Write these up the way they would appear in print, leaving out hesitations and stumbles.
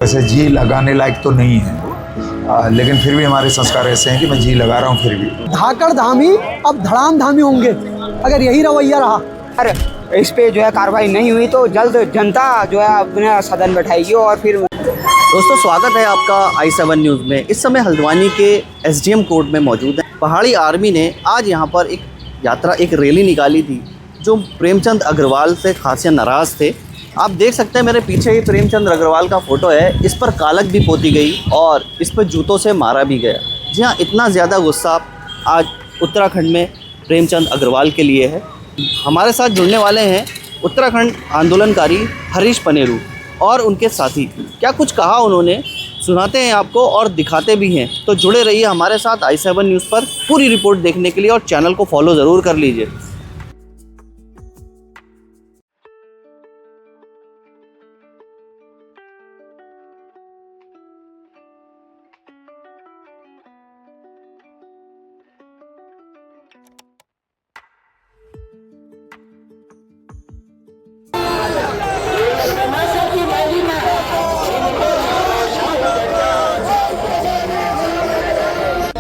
वैसे जी लगाने लायक तो नहीं है, लेकिन फिर भी हमारे संस्कार ऐसे हैं कि मैं जी लगा रहा हूँ फिर भी। धाकड़ धामी अब धड़ाम धामी होंगे अगर यही रवैया रहा। अरे इस पे जो है कार्रवाई नहीं हुई तो जल्द जनता जो है अपने सदन बैठाएगी और फिर। दोस्तों स्वागत है आपका i7 न्यूज़ में। इस समय हल्द्वानी के एसडीएम कोर्ट में मौजूद हैं। पहाड़ी आर्मी ने आज यहाँ पर एक रैली निकाली थी जो प्रेमचंद अग्रवाल से खासे नाराज़ थे। आप देख सकते हैं मेरे पीछे ही प्रेमचंद अग्रवाल का फ़ोटो है। इस पर कालक भी पोती गई और इस पर जूतों से मारा भी गया। जी हाँ, इतना ज़्यादा गुस्सा आज उत्तराखंड में प्रेमचंद अग्रवाल के लिए है। हमारे साथ जुड़ने वाले हैं उत्तराखंड आंदोलनकारी हरीश पनेरू और उनके साथी। क्या कुछ कहा उन्होंने, सुनाते हैं आपको और दिखाते भी हैं। तो जुड़े रहिए हमारे साथ i7 न्यूज़ पर पूरी रिपोर्ट देखने के लिए और चैनल को फॉलो ज़रूर कर लीजिए।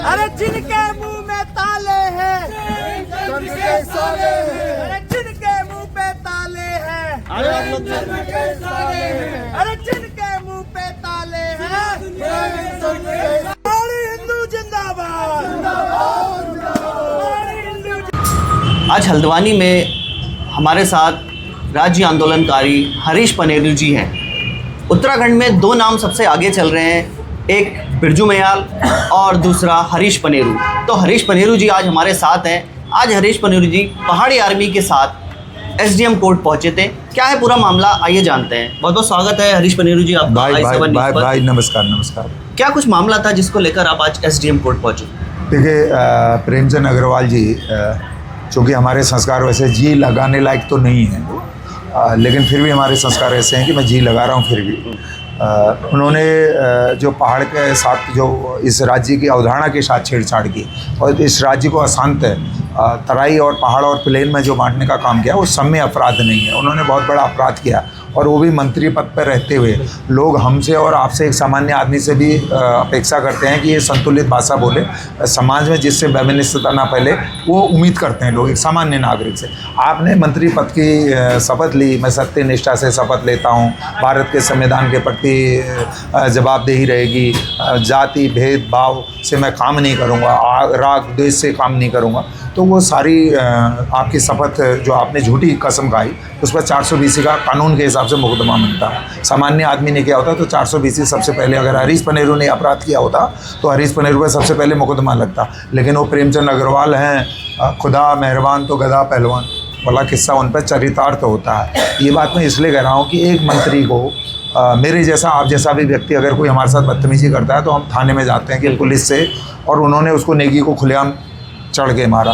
अरे जिनके मुंह में ताले हैं, अरे जिनके मुंह पे ताले हैं, अरे जिनके मुंह पे ताले हैं, हमारी हिंदू जिंदाबाद, हमारी हिंदू। आज हल्द्वानी में हमारे साथ राज्य आंदोलनकारी हरीश पनेरू जी हैं। उत्तराखंड में दो नाम सबसे आगे चल रहे हैं, एक बिरजू मयाल और दूसरा हरीश पनेरू। तो हरीश पनेरू जी आज हमारे साथ हैं। आज हरीश पनेरू जी पहाड़ी आर्मी के साथ एसडीएम कोर्ट पहुंचे थे। क्या है पूरा मामला, आइए जानते हैं। बहुत बहुत स्वागत है हरीश पनेरू जी आपका i7 न्यूज़ पर। भाई नमस्कार। क्या कुछ मामला था जिसको लेकर आप आज एसडीएम कोर्ट पहुंचे? देखिए, प्रेमचंद अग्रवाल जी, चूँकि हमारे संस्कार वैसे जी लगाने लायक तो नहीं है, लेकिन फिर भी हमारे संस्कार ऐसे हैं कि मैं जी लगा रहा हूँ फिर भी। उन्होंने जो पहाड़ के साथ जो इस राज्य की अवधारणा के साथ छेड़छाड़ की और इस राज्य को अशांत तराई और पहाड़ और प्लेन में जो बांटने का काम किया वो सम्य अपराध नहीं है। उन्होंने बहुत बड़ा अपराध किया और वो भी मंत्री पद पर रहते हुए। लोग हमसे और आपसे, एक सामान्य आदमी से भी अपेक्षा करते हैं कि ये संतुलित भाषा बोले, समाज में जिससे वैमनस्यता ना फैले, वो उम्मीद करते हैं लोग एक सामान्य नागरिक से। आपने मंत्री पद की शपथ ली, मैं सत्य निष्ठा से शपथ लेता हूँ, भारत के संविधान के प्रति जवाबदेही रहेगी, जाति भेदभाव से मैं काम नहीं करूँगा, राग द्वेष से काम नहीं करूँगा, तो वो सारी आपकी शपथ जो आपने झूठी कसम खाई उस पर 420 का कानून के हिसाब से मुकदमा मिलता है। सामान्य आदमी ने किया होता तो 420 सबसे पहले, अगर हरीश पनेरू ने अपराध किया होता तो हरीश पनेरू पर सबसे पहले मुकदमा लगता। लेकिन वो प्रेमचंद अग्रवाल हैं, खुदा मेहरबान तो गधा पहलवान वाला किस्सा उन पर चरितार्थ होता है। ये बात मैं इसलिए कह रहा हूँ कि एक मंत्री को मेरे जैसा, आप जैसा भी व्यक्ति अगर कोई हमारे साथ बदतमीजी करता है तो हम थाने में जाते हैं कि पुलिस से, और उन्होंने उसको नेगी को खुलेआम चढ़ के मारा।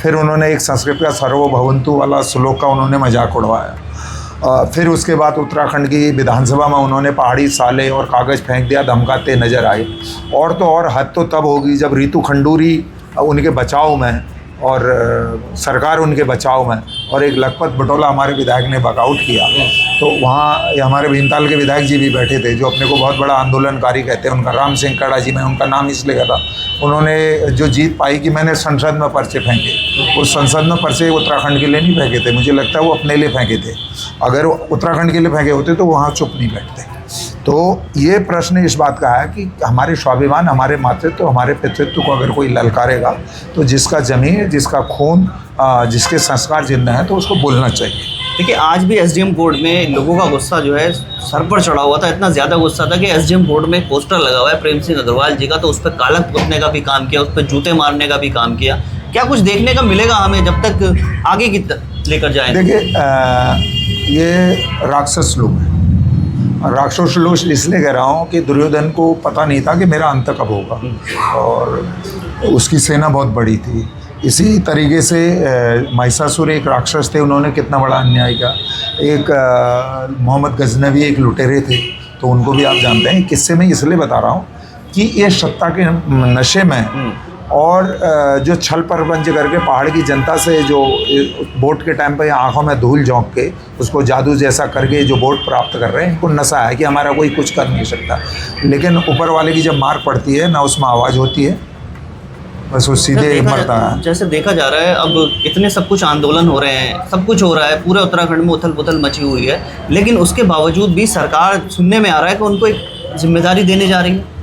फिर उन्होंने एक संस्कृत का सर्वभवंतु वाला श्लोक का उन्होंने मजाक उड़वाया। फिर उसके बाद उत्तराखंड की विधानसभा में उन्होंने पहाड़ी साले और कागज़ फेंक दिया, धमकाते नज़र आए। और तो और हद तो तब होगी जब रीतू खंडूरी उनके बचाव में और सरकार उनके बचाव में, और एक लखपत बटोला हमारे विधायक ने वॉकआउट किया, तो वहाँ हमारे भीमताल के विधायक जी भी बैठे थे जो अपने को बहुत बड़ा आंदोलनकारी कहते हैं। उनका राम सिंह कड़ा जी, मैं उनका नाम इसलिए कहता, उन्होंने जो जीत पाई कि मैंने संसद में पर्चे फेंके, उस संसद में पर्चे उत्तराखंड के लिए नहीं फेंके थे, मुझे लगता है वो अपने लिए फेंके थे। अगर उत्तराखंड के लिए फेंके होते तो वहाँ चुप नहीं बैठते। तो ये प्रश्न इस बात का है कि हमारे स्वाभिमान, हमारे मातृत्व, हमारे पितृत्व को अगर कोई ललकारेगा तो जिसका ज़मीन, जिसका खून, जिसके संस्कार जिंदा हैं तो उसको बोलना चाहिए। देखिए, आज भी एसडीएम कोर्ट में लोगों का गुस्सा जो है सर पर चढ़ा हुआ था। इतना ज़्यादा गुस्सा था कि एसडीएम कोर्ट में एक पोस्टर लगा हुआ है प्रेम सिंह अग्रवाल जी का, तो उस पर कालक पोतने का भी काम किया, उस पर जूते मारने का भी काम किया। क्या कुछ देखने का मिलेगा हमें जब तक आगे की लेकर जाए? देखिए, ये राक्षस लोग हैं। राक्षस लोग इसलिए कह रहा हूँ कि दुर्योधन को पता नहीं था कि मेरा अंत कब होगा, और उसकी सेना बहुत बड़ी थी। इसी तरीके से महिषासुर एक राक्षस थे, उन्होंने कितना बड़ा अन्याय किया। एक मोहम्मद गजनवी एक लुटेरे थे, तो उनको भी आप जानते हैं। किस्से में इसलिए बता रहा हूँ कि ये सत्ता के नशे में और जो छल प्रपंच करके पहाड़ की जनता से जो वोट के टाइम पे आंखों में धूल झोंक के उसको जादू जैसा करके जो वोट प्राप्त कर रहे हैं, इनको नशा है कि हमारा कोई कुछ कर नहीं सकता। लेकिन ऊपर वाले की जब मार पड़ती है ना, उसमें आवाज़ होती है, बस वो सीधे मरता है। जैसे देखा जा रहा है अब इतने सब कुछ आंदोलन हो रहे हैं, सब कुछ हो रहा है, पूरे उत्तराखंड में उथल पुथल मची हुई है, लेकिन उसके बावजूद भी सरकार सुनने में आ रहा है कि उनको एक जिम्मेदारी देने जा रही है।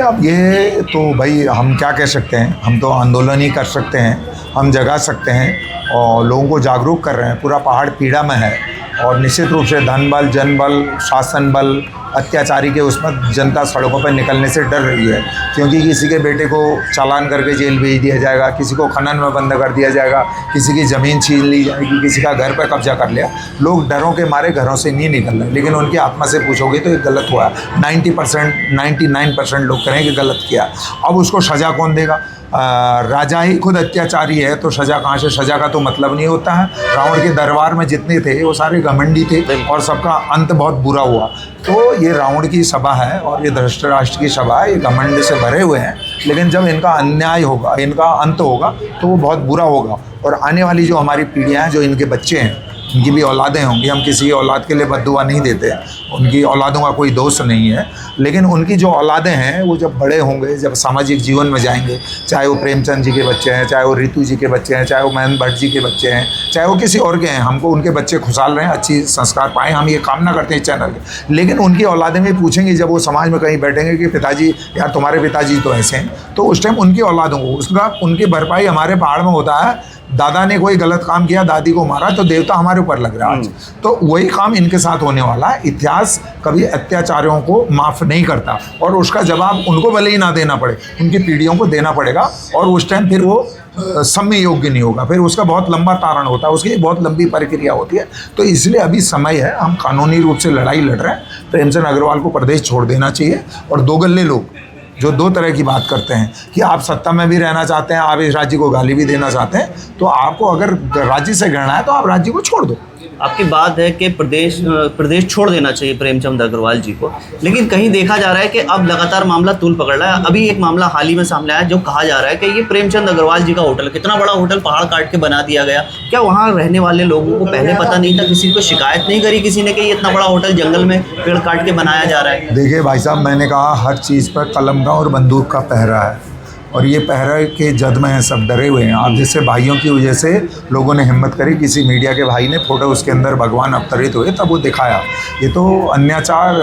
अब ये तो भाई हम क्या कह सकते हैं, हम तो आंदोलन ही कर सकते हैं, हम जगा सकते हैं और लोगों को जागरूक कर रहे हैं। पूरा पहाड़ पीड़ा में है और निश्चित रूप से धन बल, जन बल, शासन बल, अत्याचारी के उसमें जनता सड़कों पर निकलने से डर रही है, क्योंकि किसी के बेटे को चालान करके जेल भेज दिया जाएगा, किसी को खनन में बंद कर दिया जाएगा, किसी की ज़मीन छीन ली जाएगी, किसी का घर पर कब्जा कर लिया। लोग डरों के मारे घरों से नहीं निकल रहे, लेकिन उनकी आत्मा से पूछोगे तो ये गलत हुआ। 90% 99% लोग कहें कि गलत किया। अब उसको सज़ा कौन देगा? राजा ही खुद अत्याचारी है तो सज़ा कहाँ से? सज़ा का तो मतलब नहीं होता है। रावण के दरबार में जितने थे वो सारे घमंडी थे और सबका अंत बहुत बुरा हुआ। तो ये रावण की सभा है और ये धृतराष्ट्र की सभा है, ये घमंड से भरे हुए हैं, लेकिन जब इनका अन्याय होगा, इनका अंत होगा तो वो बहुत बुरा होगा। और आने वाली जो हमारी पीढ़ियाँ हैं, जो इनके बच्चे हैं, उनकी भी औलादें होंगी। हम किसी की औलाद के लिए बद्दुआ नहीं देते, उनकी औलादों का कोई दोष नहीं है, लेकिन उनकी जो औलादें हैं वो जब बड़े होंगे, जब सामाजिक जीवन में जाएंगे, चाहे वो प्रेमचंद जी के बच्चे हैं, चाहे वो ऋतु जी के बच्चे हैं, चाहे वो महेंद्र भट्ट जी के बच्चे हैं, चाहे वो किसी और के हैं, हमको उनके बच्चे खुशहाल रहें, अच्छी संस्कार पाएँ, हम ये कामना करते हैं इस चैनल के। लेकिन उनकी औलादें भी पूछेंगी जब वो समाज में कहीं बैठेंगे कि पिताजी यार तुम्हारे पिताजी तो ऐसे हैं, तो उस टाइम उनकी औलादों को उसका उनकी भरपाई हमारे पहाड़ में होता है। दादा ने कोई गलत काम किया, दादी को मारा, तो देवता हमारे ऊपर लग रहा है आज। तो वही काम इनके साथ होने वाला है। इतिहास कभी अत्याचारियों को माफ़ नहीं करता और उसका जवाब उनको भले ही ना देना पड़े, उनकी पीढ़ियों को देना पड़ेगा। और उस टाइम फिर वो समय योग्य नहीं होगा, फिर उसका बहुत लंबा तारण होता है, उसकी बहुत लंबी प्रक्रिया होती है। तो इसलिए अभी समय है, हम कानूनी रूप से लड़ाई लड़ रहे हैं। प्रेमचंद अग्रवाल को प्रदेश छोड़ देना चाहिए। और दो गल्ले लोग जो दो तरह की बात करते हैं कि आप सत्ता में भी रहना चाहते हैं, आप इस राज्य को गाली भी देना चाहते हैं, तो आपको अगर राज्य से घृणा है तो आप राज्य को छोड़ दो। आपकी बात है कि प्रदेश छोड़ देना चाहिए प्रेमचंद अग्रवाल जी को, लेकिन कहीं देखा जा रहा है कि अब लगातार मामला तूल पकड़ रहा है। अभी एक मामला हाल ही में सामने आया जो कहा जा रहा है कि ये प्रेमचंद अग्रवाल जी का होटल, कितना बड़ा होटल पहाड़ काट के बना दिया गया। क्या वहाँ रहने वाले लोगों को पहले पता नहीं था? किसी को शिकायत नहीं करी किसी ने कि इतना बड़ा होटल जंगल में पेड़ काट के बनाया जा रहा है? देखिए भाई साहब, मैंने कहा हर चीज़ पर कलम का और बंदूक का पहरा है और ये पहरे के जद में हैं, सब डरे हुए हैं। आप जैसे भाइयों की वजह से लोगों ने हिम्मत करी, किसी मीडिया के भाई ने फोटो उसके अंदर भगवान अवतरित हुए तब वो दिखाया। ये तो अन्याचार,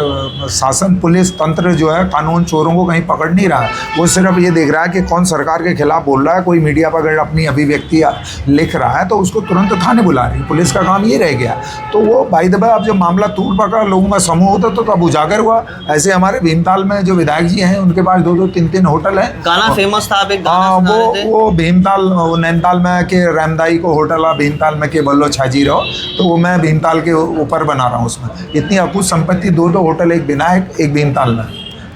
शासन, पुलिस तंत्र जो है कानून चोरों को कहीं पकड़ नहीं रहा है। वो सिर्फ ये देख रहा है कि कौन सरकार के खिलाफ बोल रहा है। कोई मीडिया पर अगर अपनी अभिव्यक्ति लिख रहा है तो उसको तुरंत थाने बुला रही है। पुलिस का काम ये रह गया। तो वो बाई द बाय अब जब मामला तूल पकड़ा, लोगों का समूह होता तो तब उजागर हुआ। ऐसे हमारे भीमताल में जो विधायक जी हैं उनके पास 2-2, 3-3 होटल हैं। गाना फेमस था, आप एक गाना सुना रहे थे। वो भीमताल, वो नैनीताल में के रामदाई को होटल है, भीमताल में के बल्लो छाजी रहो, तो वो मैं भीमताल के ऊपर बना रहा हूँ। उसमें इतनी अकुत संपत्ति, 2 होटल, एक विनायक, एक भीमताल में,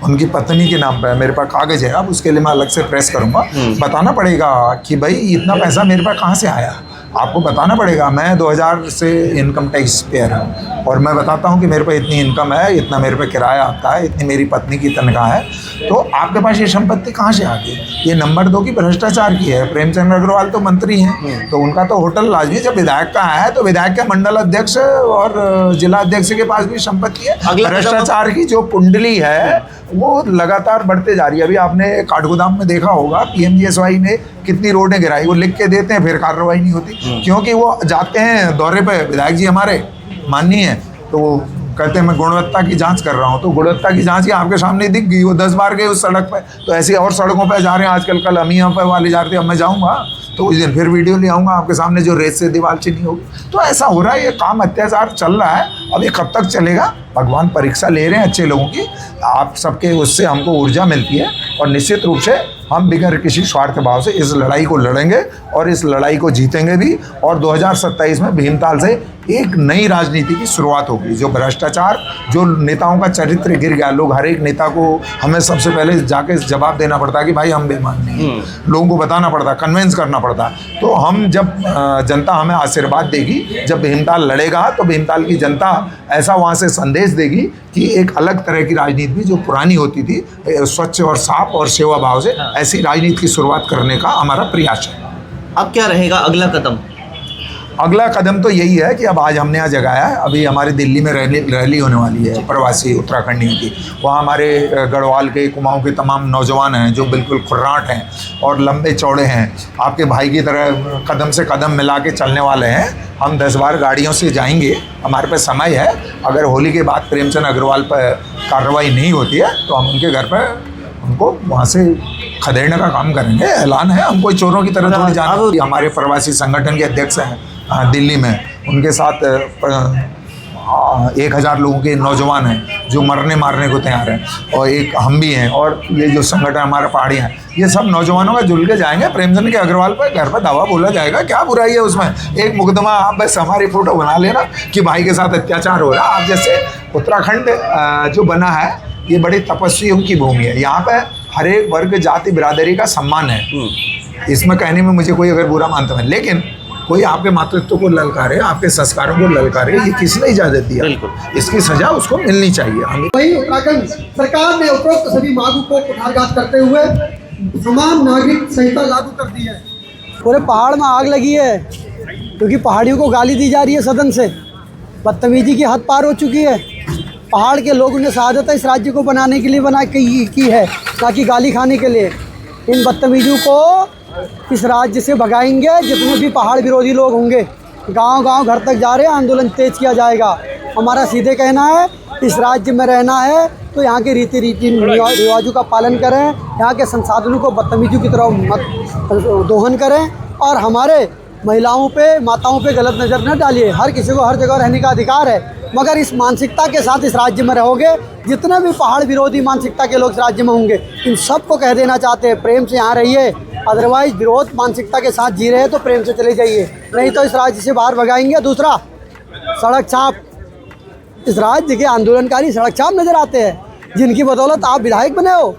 उनकी पत्नी के नाम पे है। मेरे पास कागज़ है, अब उसके लिए मैं अलग से प्रेस करूँगा। बताना पड़ेगा कि भाई इतना पैसा मेरे पास कहाँ से आया, आपको बताना पड़ेगा। मैं 2000 से इनकम टैक्स पेयर हूँ और मैं बताता हूँ कि मेरे पे इतनी इनकम है, इतना मेरे पे किराया आता है, इतनी मेरी पत्नी की तनख्वाह है। तो आपके पास ये संपत्ति कहाँ से आ गई? ये नंबर 2 की भ्रष्टाचार की है। प्रेमचंद अग्रवाल तो मंत्री हैं, तो उनका तो होटल लाजमी। जब विधायक का है तो विधायक के मंडल अध्यक्ष और जिला अध्यक्ष के पास भी संपत्ति है। भ्रष्टाचार की जो कुंडली है वो लगातार बढ़ते जा रही है। अभी आपने काठगोदाम में देखा होगा, PMGSY ने कितनी रोडें गिराई, वो लिख के देते हैं, फिर कार्रवाई नहीं होती, क्योंकि वो जाते हैं दौरे पे, विधायक जी हमारे माननीय है, तो वो कहते हैं मैं गुणवत्ता की जांच कर रहा हूँ। तो गुणवत्ता की जांच की आपके सामने दिख गई, वो 10 बार गए उस सड़क पे, तो ऐसी और सड़कों पे जा रहे हैं आजकल। कल अमिया पे वाले जा रहे थे, अब मैं जाऊँगा तो उस दिन फिर वीडियो ले आऊँगा आपके सामने, जो रेत से दीवार चिन्ही होगी। तो ऐसा हो रहा है, ये काम अत्याचार चल रहा है। अब ये कब तक चलेगा? भगवान परीक्षा ले रहे हैं अच्छे लोगों की। आप सबके उससे हमको ऊर्जा मिलती है और निश्चित रूप से हम बिगैर किसी स्वार्थ भाव से इस लड़ाई को लड़ेंगे और इस लड़ाई को जीतेंगे भी। और 2027 में भीमताल से एक नई राजनीति की शुरुआत होगी। जो भ्रष्टाचार, जो नेताओं का चरित्र गिर गया, लोग हर एक नेता को हमें सबसे पहले जाके जवाब देना पड़ता है कि भाई हम बेईमान नहीं हैं, लोगों को बताना पड़ता है, कन्विंस करना पड़ता है। तो हम जब जनता हमें आशीर्वाद देगी, जब भीमताल लड़ेगा तो भीमताल की जनता ऐसा वहाँ से संदेश देगी कि एक अलग तरह की राजनीति भी जो पुरानी होती थी, स्वच्छ और साफ और सेवा भाव से, ऐसी राजनीति की शुरुआत करने का हमारा प्रयास है। अब क्या रहेगा अगला कदम? अगला कदम तो यही है कि अब आज हमने यहाँ जगाया है, अभी हमारे दिल्ली में रैली होने वाली है प्रवासी उत्तराखंडियों की। वहाँ हमारे गढ़वाल के कुमाऊँ के तमाम नौजवान हैं जो बिल्कुल खुर्राट हैं और लंबे चौड़े हैं, आपके भाई की तरह कदम से कदम मिला के चलने वाले हैं। हम 10 बार गाड़ियों से जाएंगे, हमारे पास समय है। अगर होली के बाद प्रेमचंद अग्रवाल पर कार्रवाई नहीं होती है तो हम उनके घर पर उनको वहाँ से खदेड़ने का काम करेंगे। ऐलान है, हम कोई चोरों की तरह थोड़ी जाना। हमारे प्रवासी संगठन के अध्यक्ष हैं दिल्ली में, उनके साथ 1000 लोगों के नौजवान हैं जो मरने मारने को तैयार हैं, और एक हम भी हैं, और ये जो संगठन हमारे पहाड़ियाँ हैं, ये सब नौजवानों का जुल के जाएंगे। प्रेमचंद के अग्रवाल पर घर पर दावा बोला जाएगा, क्या बुराई है उसमें? एक मुकदमा आप बस हमारी फोटो बना लेना कि भाई के साथ अत्याचार हो रहा है। आप जैसे उत्तराखंड जो बना है ये बड़ी तपस्वियों की भूमि है, यहाँ पर हर एक वर्ग जाति बिरादरी का सम्मान है। इसमें कहने में मुझे कोई अगर बुरा मानता है, लेकिन कोई आपके मातृत्व को ललकारे, आपके संस्कारों को ललकारे, ये किसने इजाजत दिया? इसकी सजा उसको मिलनी चाहिए। हमें वहीं उत्तराखंड सरकार ने उपरोक्त सभी मांगों को कुठारघात करते हुए समान नागरिक संहिता लागू कर दी है। पूरे पहाड़ में आग लगी है क्योंकि पहाड़ियों को गाली दी जा रही है सदन से। बदतमीजी की हद पार हो चुकी है। पहाड़ के लोगों ने शहादत इस राज्य को बनाने के लिए की है, ना कि गाली खाने के लिए। इन बदतमीजों को इस राज्य से भगाएंगे। जितने भी पहाड़ विरोधी लोग होंगे गांव-गांव घर तक जा रहे हैं, आंदोलन तेज किया जाएगा। हमारा सीधे कहना है, इस राज्य में रहना है तो यहाँ के रीति रिवाजों का पालन करें, यहाँ के संसाधनों को बदतमीजों की तरह मत दोहन करें, और हमारे महिलाओं पे, माताओं पे गलत नज़र न डालिए। हर किसी को हर जगह रहने का अधिकार है, मगर इस मानसिकता के साथ इस राज्य में रहोगे। जितने भी पहाड़ विरोधी मानसिकता के लोग इस राज्य में होंगे, इन सबको कह देना चाहते हैं, प्रेम से यहाँ रहिए। अदरवाइज विरोध मानसिकता के साथ जी रहे हैं तो प्रेम से चले जाइए, नहीं तो इस राज्य से बाहर भगाएंगे। दूसरा, सड़क छाप। इस राज्य के आंदोलनकारी सड़क छाप नज़र आते हैं, जिनकी बदौलत आप विधायक बने हो।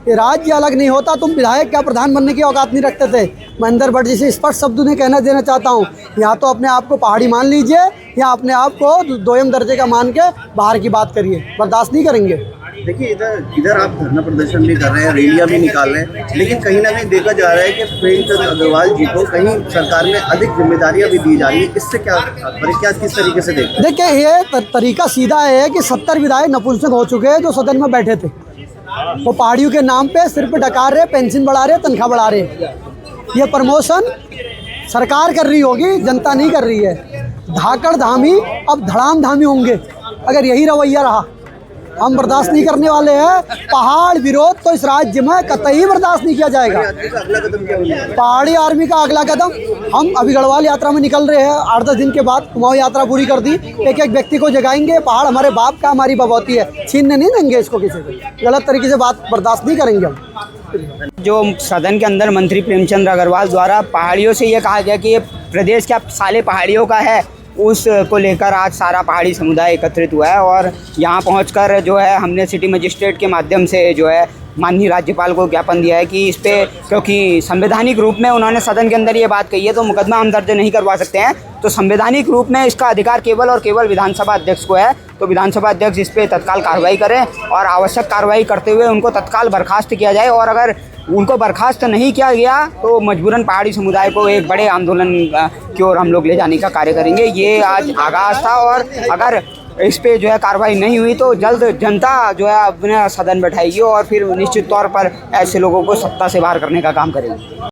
ये राज्य अलग नहीं होता, तुम विधायक क्या प्रधान बनने की औकात नहीं रखते थे। महेंद्र भट्ट जी से स्पष्ट शब्दों में कहना देना चाहता हूँ, या तो अपने आप को पहाड़ी मान लीजिए या अपने आप को दोयम दर्जे का मान के बाहर की बात करिए। बर्दाश्त नहीं करेंगे। देखिए, इधर आप धरना प्रदर्शन भी कर रहे हैं, रैलियां भी निकाल रहे हैं, लेकिन कहीं ना कहीं देखा जा रहा है कि प्रेमचंद अग्रवाल जी को कहीं सरकार में अधिक जिम्मेदारियां भी दी जा रही है। इससे क्या किस तरीके से देखिए, ये तरीका सीधा है कि 70 विधायक नपुंसक हो चुके हैं जो सदन में बैठे थे। वो पहाड़ियों के नाम पे सिर्फ डकार रहे, पेंशन बढ़ा रहे, तनख्वाह बढ़ा रहे। ये प्रमोशन सरकार कर रही होगी, जनता नहीं कर रही है। धाकड़ धामी अब धड़ाम धामी होंगे अगर यही रवैया रहा। हम बर्दाश्त नहीं करने वाले हैं। पहाड़ विरोध तो इस राज्य में कतई बर्दाश्त नहीं किया जाएगा। पहाड़ी आर्मी का अगला कदम, हम अभी गढ़वाल यात्रा में निकल रहे हैं। 8-10 दिन के बाद कुमाऊं यात्रा पूरी कर दी। एक एक व्यक्ति को जगाएंगे। पहाड़ हमारे बाप का, हमारी बबौती है, छीनने नहीं देंगे इसको किसी को। गलत तरीके से बात बर्दाश्त नहीं करेंगे हम। जो सदन के अंदर मंत्री प्रेमचंद अग्रवाल द्वारा पहाड़ियों से ये कहा गया कि ये प्रदेश क्या साले पहाड़ियों का है, उसको लेकर आज सारा पहाड़ी समुदाय एकत्रित हुआ है। और यहाँ पहुंचकर जो है हमने सिटी मजिस्ट्रेट के माध्यम से जो है माननीय राज्यपाल को ज्ञापन दिया है कि इस पर, क्योंकि संवैधानिक रूप में उन्होंने सदन के अंदर ये बात कही है तो मुकदमा हम दर्ज नहीं करवा सकते हैं। तो संवैधानिक रूप में इसका अधिकार केवल और केवल विधानसभा अध्यक्ष को है। तो विधानसभा अध्यक्ष इस पर तत्काल कार्रवाई करें और आवश्यक कार्रवाई करते हुए उनको तत्काल बर्खास्त किया जाए। और अगर उनको बर्खास्त नहीं किया गया तो मजबूरन पहाड़ी समुदाय को एक बड़े आंदोलन की ओर हम लोग ले जाने का कार्य करेंगे। ये आज आगाज़ था, और अगर इस पे जो है कार्रवाई नहीं हुई तो जल्द जनता जो है अपने सदन बैठाएगी और फिर निश्चित तौर पर ऐसे लोगों को सत्ता से बाहर करने का काम करेगी।